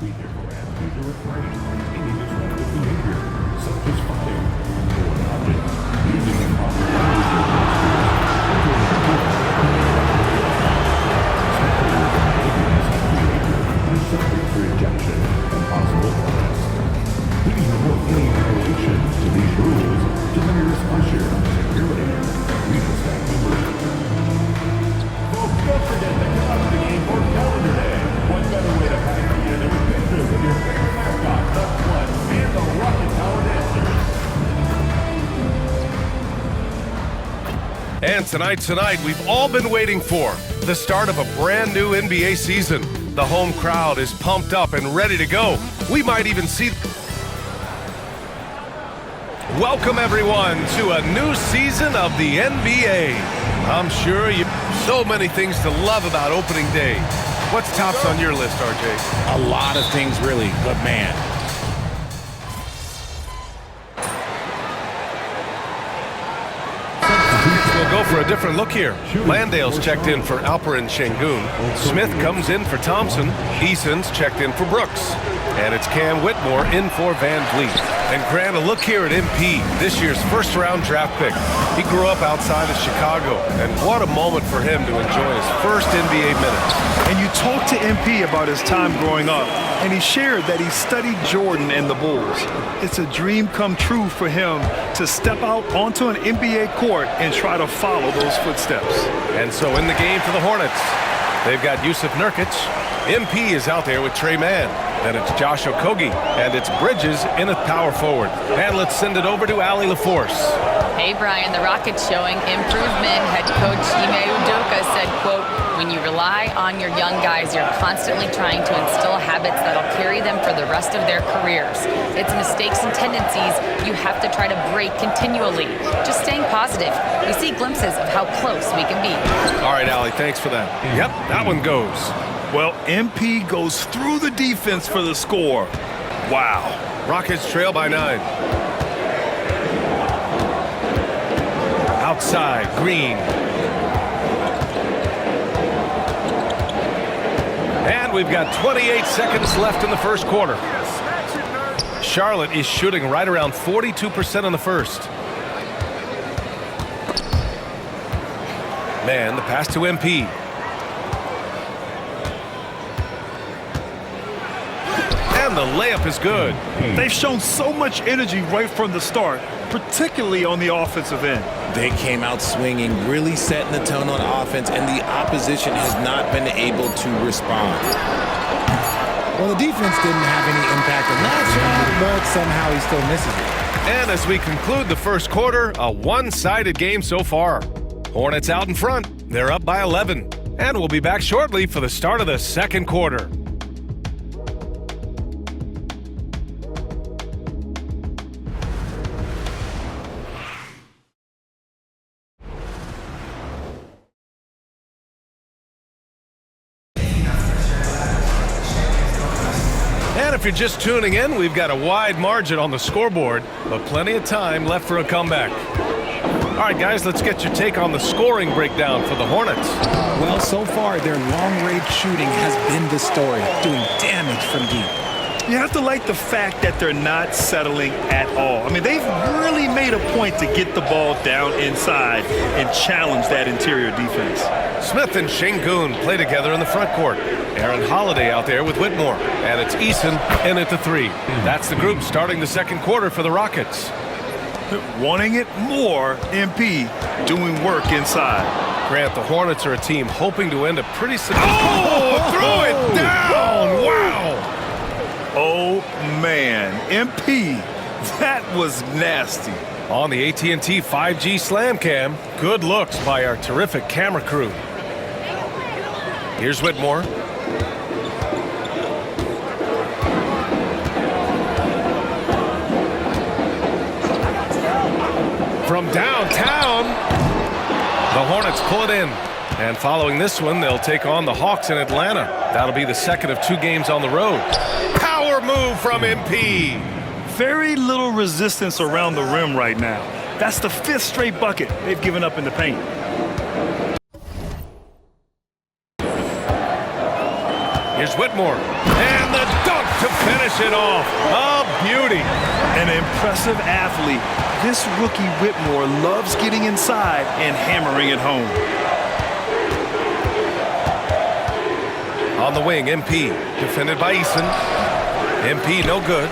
We therefore ask you to refrain from any disruptive behavior, such as fighting, throwing objects, using improper language or gestures, or doing spectators and audience behavior are subject for ejection and possible arrest. Please report any violations to these rules to the nearest usher, security, or regional staff member. Folks, don't forget to come out to the game for calendar day. What better way to pack the end with pictures of your favorite mascot, the Flood, and the Rocket Tower Dancers. And tonight, we've all been waiting for the start of a brand new NBA season. The home crowd is pumped up and ready to go. We might even see... Welcome, everyone, to a new season of the NBA. I'm sure you... So many things to love about opening day. What's tops on your list, RJ? A lot of things, really, but man. We'll go for a different look here. Landale's checked in for Alperen Şengün. Smith comes in for Thompson. Eason's checked in for Brooks. And it's Cam Whitmore in for Van Vliet. And Grant, a look here at MP, this year's first-round draft pick. He grew up outside of Chicago, and what a moment for him to enjoy his first NBA minutes. And you talked to MP about his time growing up, and he shared that he studied Jordan and the Bulls. It's a dream come true for him to step out onto an NBA court and try to follow those footsteps. And so in the game for the Hornets, they've got Yusuf Nurkic. MP is out there with Trey Mann. Then it's Josh Okogie, and it's Bridges in a power forward. And let's send it over to Allie LaForce. Hey, Brian, the Rockets showing improvement. Head coach Ime Udoka said, quote, when you rely on your young guys, you're constantly trying to instill habits that'll carry them for the rest of their careers. It's mistakes and tendencies you have to try to break continually. Just staying positive. We see glimpses of how close we can be. All right, Allie, thanks for that. Yep, that one goes. Well, MP goes through the defense for the score. Wow. Rockets trail by 9. Outside, Green. And we've got 28 seconds left in the first quarter. Charlotte is shooting right around 42% in the first. Man, the pass to MP. And the layup is good. They've shown so much energy right from the start, particularly on the offensive end. They came out swinging, really setting the tone on offense, and the opposition has not been able to respond. Well, the defense didn't have any impact on that shot, but somehow he still misses it. And as we conclude the first quarter, a one-sided game so far. Hornets out in front. They're up by 11. And we'll be back shortly for the start of the second quarter. And if you're just tuning in, we've got a wide margin on the scoreboard, but plenty of time left for a comeback. All right, guys, let's get your take on the scoring breakdown for the Hornets. Well, so far, their long-range shooting has been the story, doing damage from deep. You have to like the fact that they're not settling at all. I mean, they've really made a point to get the ball down inside and challenge that interior defense. Smith and Şengün play together in the front court. Aaron Holiday out there with Whitmore. And it's Eason in at the 3. That's the group starting the second quarter for the Rockets. Wanting it more, MP doing work inside. Grant, the Hornets are a team hoping to end a pretty... Oh, throw it down! Wow! Oh, man. MP, that was nasty. On the AT&T 5G Slam Cam, good looks by our terrific camera crew. Here's Whitmore. From downtown, the Hornets pull it in. And following this one, they'll take on the Hawks in Atlanta. That'll be the second of 2 games on the road. Power move from MP. Very little resistance around the rim right now. That's the 5th straight bucket they've given up in the paint. Here's Whitmore. And the dunk to finish it off. A beauty. An impressive athlete. This rookie Whitmore loves getting inside and hammering it home. On the wing, MP. Defended by Eason. MP no good.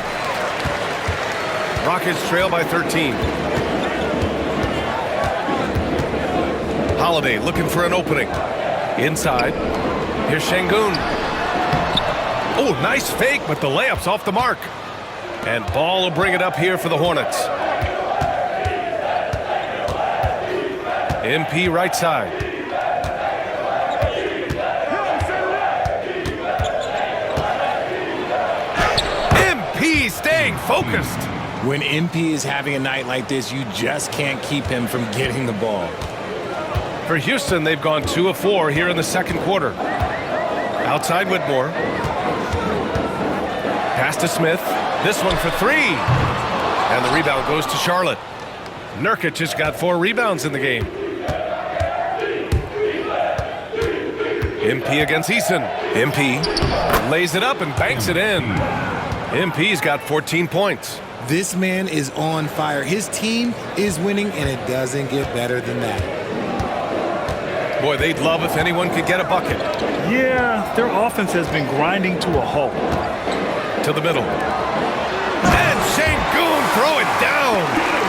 Rockets trail by 13. Holiday looking for an opening. Inside. Here's Şengün. Oh, nice fake, but the layup's off the mark. And Ball will bring it up here for the Hornets. MP right side. MP staying focused. When MP is having a night like this, you just can't keep him from getting the ball. For Houston, they've gone 2 of 4 here in the second quarter. Outside Whitmore. Pass to Smith. This one for 3. And the rebound goes to Charlotte. Nurkic has got 4 rebounds in the game. MP against Eason. MP lays it up and banks it in. MP's got 14 points. This man is on fire. His team is winning, and it doesn't get better than that. Boy, they'd love if anyone could get a bucket. Yeah, their offense has been grinding to a halt. To the middle. And Şengün throw it down.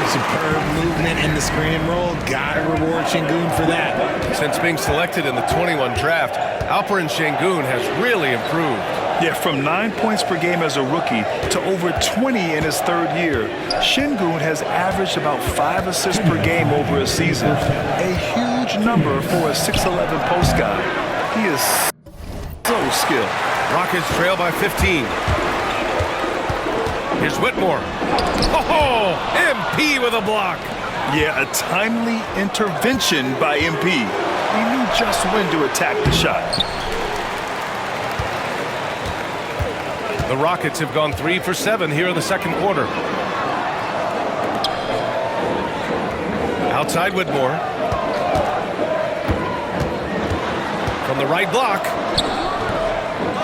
Superb movement in the screen and roll. Gotta reward Şengün for that. Since being selected in the 21 draft, Alperen Şengün has really improved. Yeah, from 9 points per game as a rookie to over 20 in his third year, Şengün has averaged about 5 assists per game over a season. A huge number for a 6'11 post guy. He is so skilled. Rockets trail by 15. Here's Whitmore. Oh, MP with a block. Yeah, a timely intervention by MP. He knew just when to attack the shot. The Rockets have gone 3 for 7 here in the second quarter. Outside Whitmore. From the right block.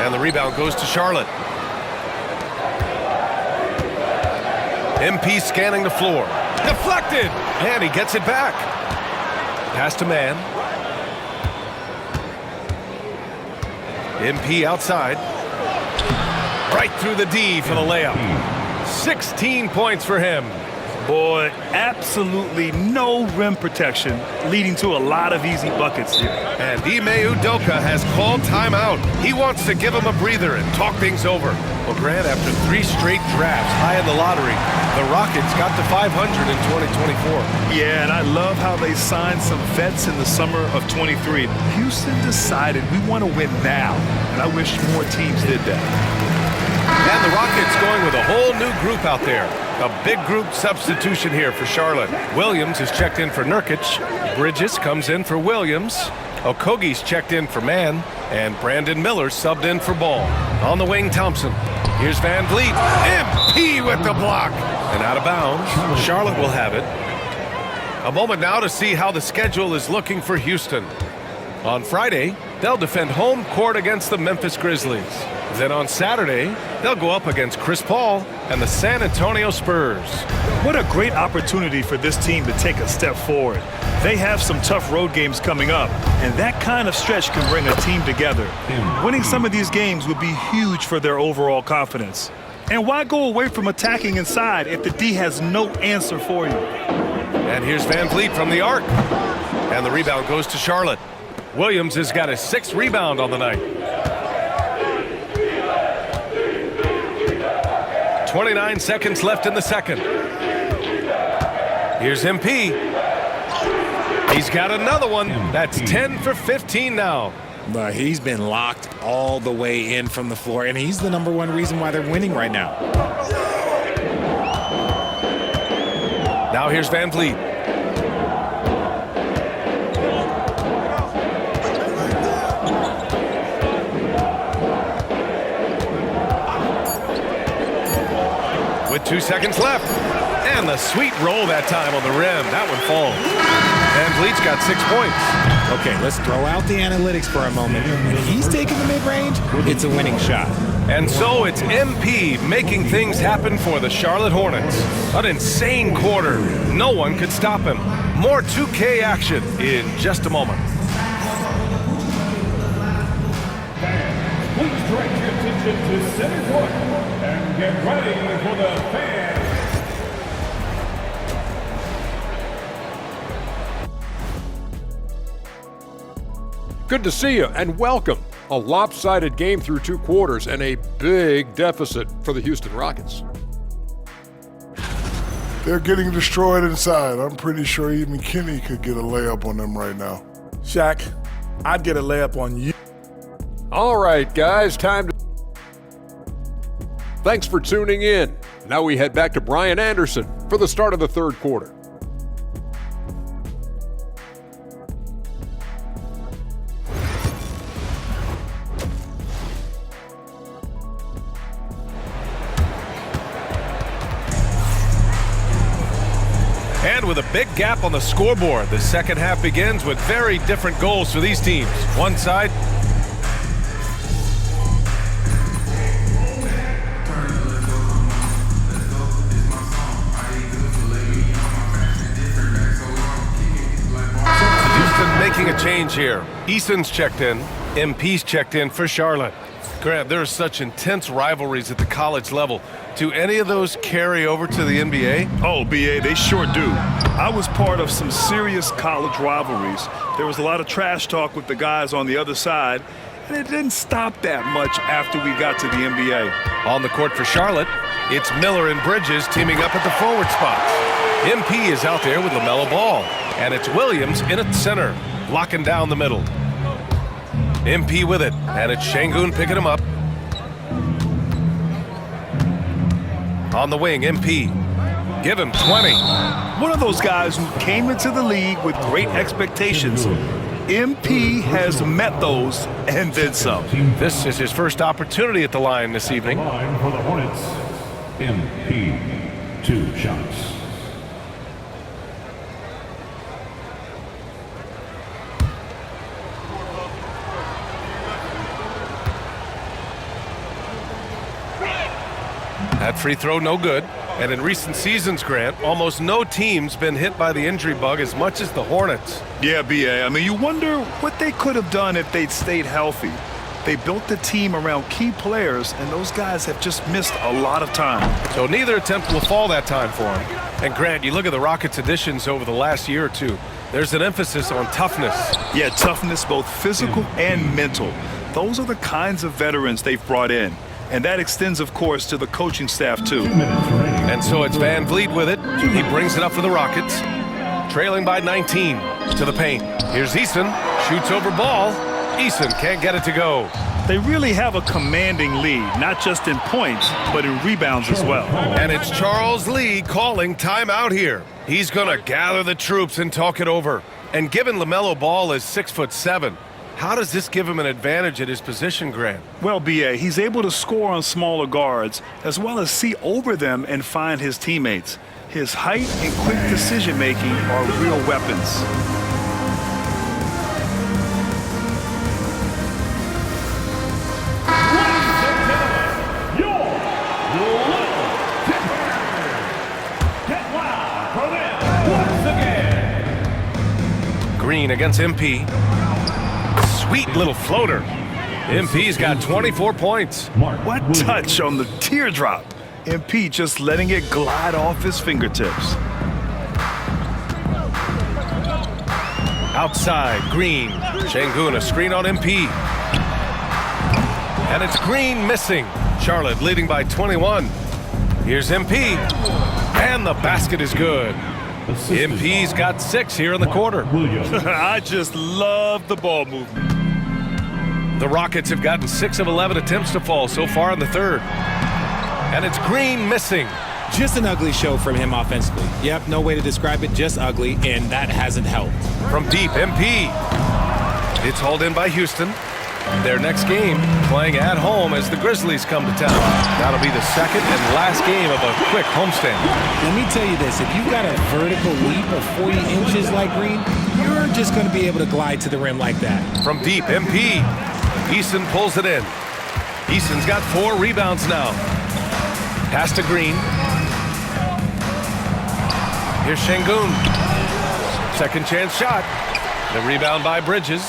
And the rebound goes to Charlotte. MP scanning the floor. Deflected! And he gets it back. Pass to man. MP outside. Right through the D for the layup. 16 points for him. Boy, absolutely no rim protection, leading to a lot of easy buckets here. And Ime Udoka has called timeout. He wants to give him a breather and talk things over. Well, Grant, after 3 straight drafts high in the lottery, the Rockets got to 500 in 2024. Yeah, and I love how they signed some vets in the summer of 23. Houston decided we want to win now, and I wish more teams did that. And the Rockets going with a whole new group out there. A big group substitution here for Charlotte. Williams is checked in for Nurkic. Bridges comes in for Williams. Okogie's checked in for Mann. And Brandon Miller subbed in for Ball. On the wing, Thompson. Here's Van Vliet. MP with the block. And out of bounds. Charlotte will have it. A moment now to see how the schedule is looking for Houston. On Friday, they'll defend home court against the Memphis Grizzlies. Then on Saturday, they'll go up against Chris Paul and the San Antonio Spurs. What a great opportunity for this team to take a step forward. They have some tough road games coming up, and that kind of stretch can bring a team together. Winning some of these games would be huge for their overall confidence. And why go away from attacking inside if the D has no answer for you? And here's Van Vliet from the arc. And the rebound goes to Charlotte. Williams has got his 6th rebound on the night. 29 seconds left in the second. Here's MP. He's got another one. That's 10 for 15 now. But he's been locked all the way in from the floor, and he's the #1 reason why they're winning right now. Now here's Van Vliet. With 2 seconds left. And the sweet roll that time on the rim. That one falls. Van Vliet's got 6 points. Okay, let's throw out the analytics for a moment. When he's taking the mid-range, range, it's a winning shot. And so it's MP making things happen for the Charlotte Hornets. An insane quarter. No one could stop him. More 2K action in just a moment. Please direct your attention to center court and get ready for the fans. Good to see you and welcome. A lopsided game through 2 quarters and a big deficit for the Houston Rockets. They're getting destroyed inside. I'm pretty sure even Kenny could get a layup on them right now. Shaq, I'd get a layup on you. All right, guys, time to... Thanks for tuning in. Now we head back to Brian Anderson for the start of the 3rd quarter. And with a big gap on the scoreboard, the second half begins with very different goals for these teams. One side, Houston making a change here. Eason's checked in. MP's checked in for Charlotte. Grant, there are such intense rivalries at the college level. Do any of those carry over to the NBA? Oh, BA, they sure do. I was part of some serious college rivalries. There was a lot of trash talk with the guys on the other side, and it didn't stop that much after we got to the NBA. On the court for Charlotte, it's Miller and Bridges teaming up at the forward spots. MP is out there with LaMelo Ball, and it's Williams in at center, locking down the middle. MP with it, and it's Şengün picking him up. On the wing, MP. Give him 20. One of those guys who came into the league with great expectations. MP has met those and then some. This is his first opportunity at the line this evening. Line for the Hornets. MP. 2 shots. That free throw no good. And in recent seasons, Grant, almost no team's been hit by the injury bug as much as the Hornets. Yeah, BA. I mean, you wonder what they could have done if they'd stayed healthy. They built the team around key players, and those guys have just missed a lot of time. So neither attempt will fall that time for him. And Grant, you look at the Rockets' additions over the last year or two. There's an emphasis on toughness. Yeah, toughness, both physical and mental. Those are the kinds of veterans they've brought in. And that extends, of course, to the coaching staff, too. And so it's Van Vliet with it. He brings it up for the Rockets. Trailing by 19 to the paint. Here's Eason. Shoots over ball. Eason can't get it to go. They really have a commanding lead, not just in points, but in rebounds as well. And it's Charles Lee calling timeout here. He's going to gather the troops and talk it over. And given LaMelo Ball is 6'7", how does this give him an advantage at his position, Grant? Well, BA, he's able to score on smaller guards, as well as see over them and find his teammates. His height and quick decision-making are real weapons. Green against MP. Sweet little floater. MP's got 24 points. What touch on the teardrop. MP just letting it glide off his fingertips. Outside, Green. Şengün, a screen on MP. And it's Green missing. Charlotte leading by 21. Here's MP. And the basket is good. MP's got 6 here in the quarter. I just love the ball movement. The Rockets have gotten 6 of 11 attempts to fall so far in the third. And it's Green missing. Just an ugly show from him offensively. Yep, no way to describe it, just ugly, and that hasn't helped. From deep, MP. It's hauled in by Houston. Their next game playing at home as the Grizzlies come to town. That'll be the second and last game of a quick homestand. Let me tell you this, if you've got a vertical leap of 40 inches like Green, you're just going to be able to glide to the rim like that. From deep, MP. Eason pulls it in. Eason's got 4 rebounds now. Pass to Green. Here's Şengün. Second chance shot. The rebound by Bridges.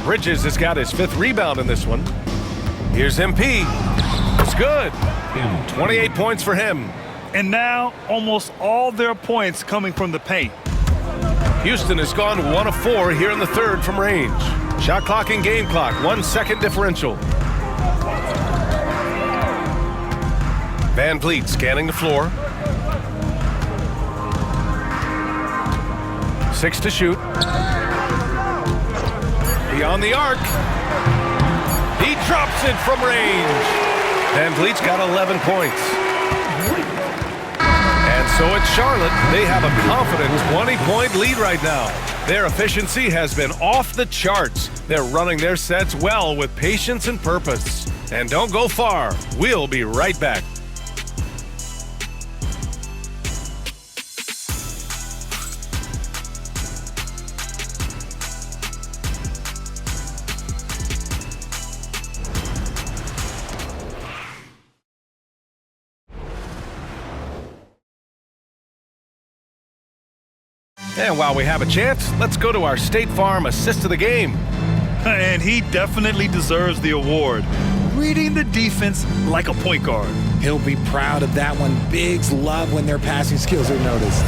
Bridges has got his 5th rebound in this one. Here's MP. It's good. 28 points for him. And now almost all their points coming from the paint. Houston has gone 1 of 4 here in the third from range. Shot clock and game clock, 1 second differential. Van Vliet scanning the floor. 6 to shoot. Beyond the arc. He drops it from range. Van Vliet's got 11 points. And so it's Charlotte. They have a confident 20-point lead right now. Their efficiency has been off the charts. They're running their sets well with patience and purpose. And don't go far. We'll be right back. And while we have a chance, let's go to our State Farm assist of the game. And he definitely deserves the award. Reading the defense like a point guard. He'll be proud of that one. Bigs love when their passing skills are noticed.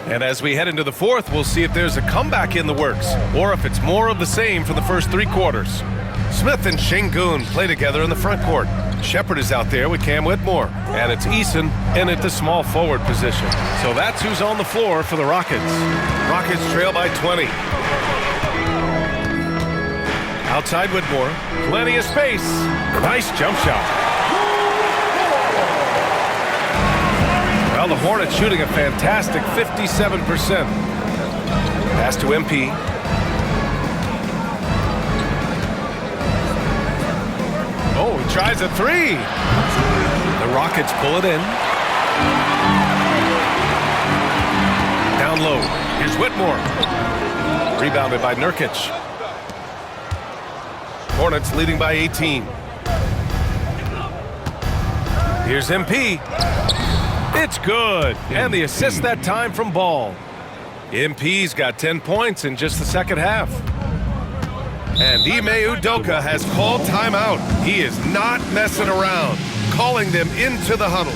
And as we head into the fourth, we'll see if there's a comeback in the works or if it's more of the same for the first 3 quarters. Smith and Şengün play together in the front court. Shepard is out there with Cam Whitmore. And it's Eason in at the small forward position. So that's who's on the floor for the Rockets. Rockets trail by 20. Outside Whitmore. Plenty of space. Nice jump shot. Well, the Hornets shooting a fantastic 57%. Pass to MP. Oh, he tries a 3. The Rockets pull it in. Down low. Here's Whitmore. Rebounded by Nurkic. Hornets leading by 18. Here's MP. It's good. And the assist that time from Ball. MP's got 10 points in just the second half. And Ime Udoka has called timeout. He is not messing around, calling them into the huddle.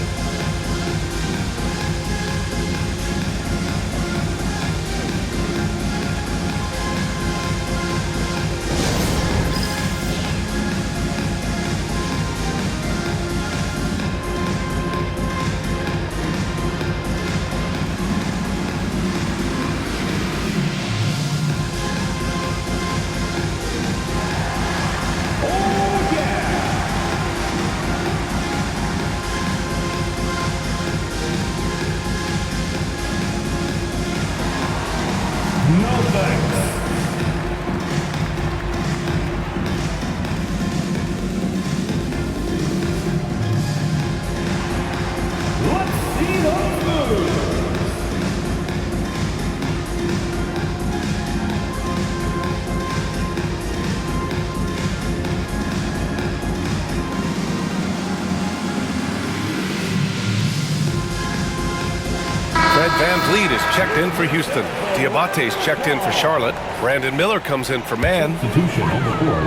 Van Vliet is checked in for Houston. Diabate's checked in for Charlotte. Brandon Miller comes in for Man. Substitution on the court.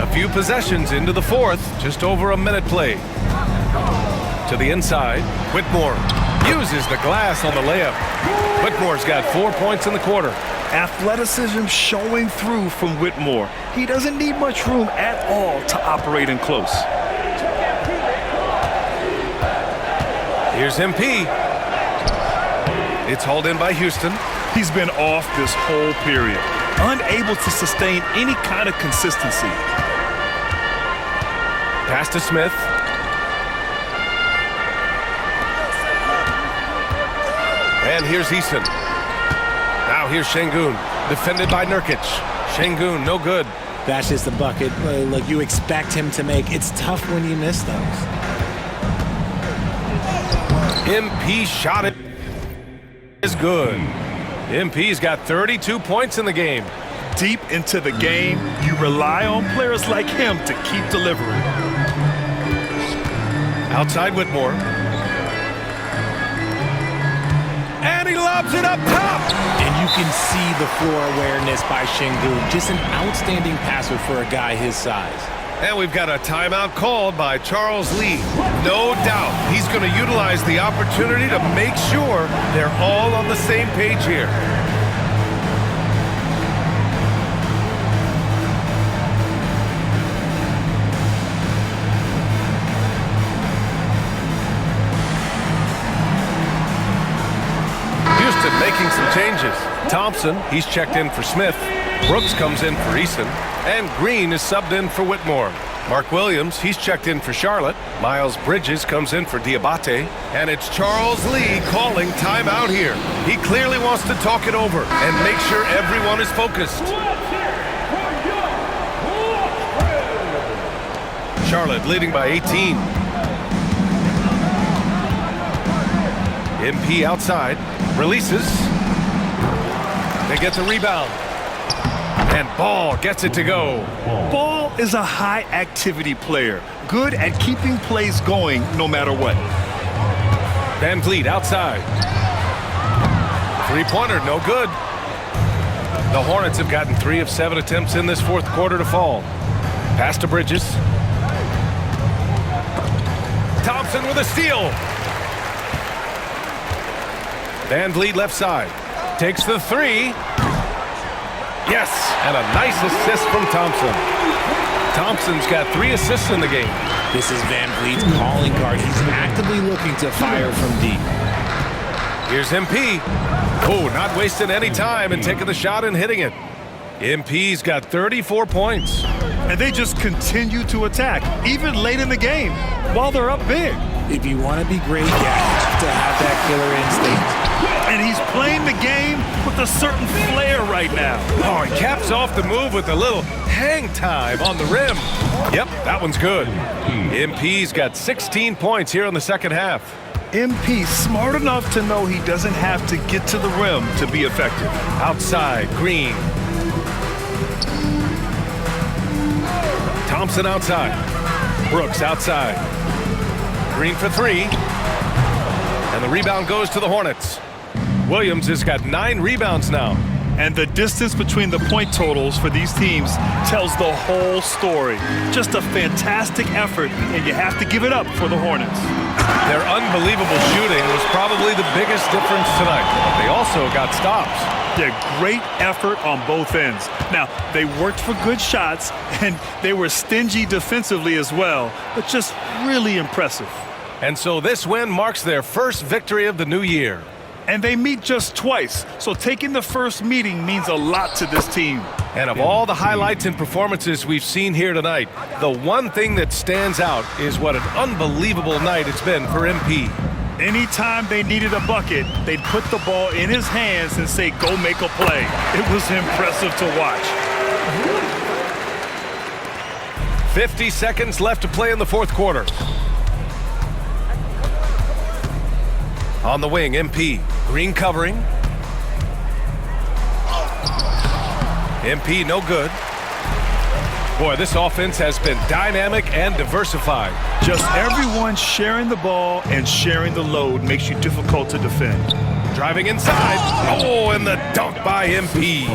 A few possessions into the fourth, just over a minute played. To the inside, Whitmore uses the glass on the layup. Whitmore's got 4 points in the quarter. Athleticism showing through from Whitmore. He doesn't need much room at all to operate in close. Here's MP. It's hauled in by Houston. He's been off this whole period, unable to sustain any kind of consistency. Pass to Smith. And here's Eason. Now here's Şengün, defended by Nurkic. Şengün, no good. That's just a bucket like you expect him to make. It's tough when you miss those. MP shot it. Is good. MP's got 32 points in the game. Deep into the game, you rely on players like him to keep delivering. Outside Whitmore. And he lobs it up top. And you can see the floor awareness by Şengün. Just an outstanding passer for a guy his size. And we've got a timeout called by Charles Lee. No doubt he's going to utilize the opportunity to make sure they're all on the same page here. Houston making some changes. Thompson, he's checked in for Smith. Brooks comes in for Eason. And Green is subbed in for Whitmore. Mark Williams, he's checked in for Charlotte. Miles Bridges comes in for Diabate. And it's Charles Lee calling timeout here. He clearly wants to talk it over and make sure everyone is focused. Charlotte leading by 18. MP outside. Releases. They get the rebound. And Ball gets it to go. Ball is a high-activity player, good at keeping plays going no matter what. Van Vliet outside. Three-pointer, no good. The Hornets have gotten 3 of 7 attempts in this fourth quarter to fall. Pass to Bridges. Thompson with a steal. Van Vliet left side. Takes the three. Yes, and a nice assist from Thompson. Thompson's got 3 assists in the game. This is Van Vliet's calling card. He's actively looking to fire from deep. Here's MP. Oh, not wasting any time and taking the shot and hitting it. MP's got 34 points. And they just continue to attack, even late in the game, while they're up big. If you want to be great, you have to have that killer instinct. And he's playing the game with a certain flair right now. Oh, he caps off the move with a little hang time on the rim. Yep, that one's good. MP's got 16 points here in the second half. MP smart enough to know he doesn't have to get to the rim to be effective. Outside, Green. Thompson outside. Brooks outside. Green for 3. And the rebound goes to the Hornets. Williams has got 9 rebounds now. And the distance between the point totals for these teams tells the whole story. Just a fantastic effort, and you have to give it up for the Hornets. Their unbelievable shooting was probably the biggest difference tonight. They also got stops. Yeah, great effort on both ends. Now, they worked for good shots, and they were stingy defensively as well, but just really impressive. And so this win marks their first victory of the new year. And they meet just twice, so taking the first meeting means a lot to this team. And of all the highlights and performances we've seen here tonight, the one thing that stands out is what an unbelievable night it's been for MP. Anytime they needed a bucket, they'd put the ball in his hands and say, go make a play. It was impressive to watch. 50 seconds left to play in the fourth quarter. On the wing, MP. Green covering. MP no good. Boy, this offense has been dynamic and diversified. Just everyone sharing the ball and sharing the load makes you difficult to defend. Driving inside. Oh, and the dunk by MP.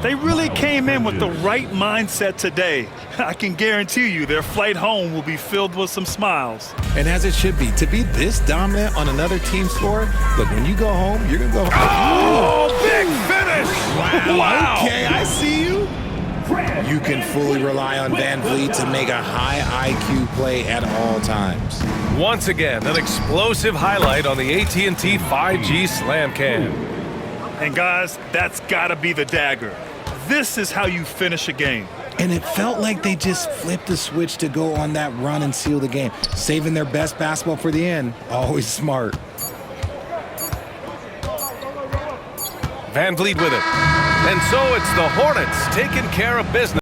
They really came in with the right mindset today. I can guarantee you their flight home will be filled with some smiles. And as it should be, to be this dominant on another team's floor, look, when you go home, you're going to go home. Oh, big finish! Wow. Okay, I see you. You can fully rely on Van Vliet to make a high IQ play at all times. Once again, an explosive highlight on the AT&T 5G Slam Cam. And guys, that's got to be the dagger. This is how you finish a game. And it felt like they just flipped the switch to go on that run and seal the game. Saving their best basketball for the end. Always smart. Van Vliet with it. And so it's the Hornets taking care of business.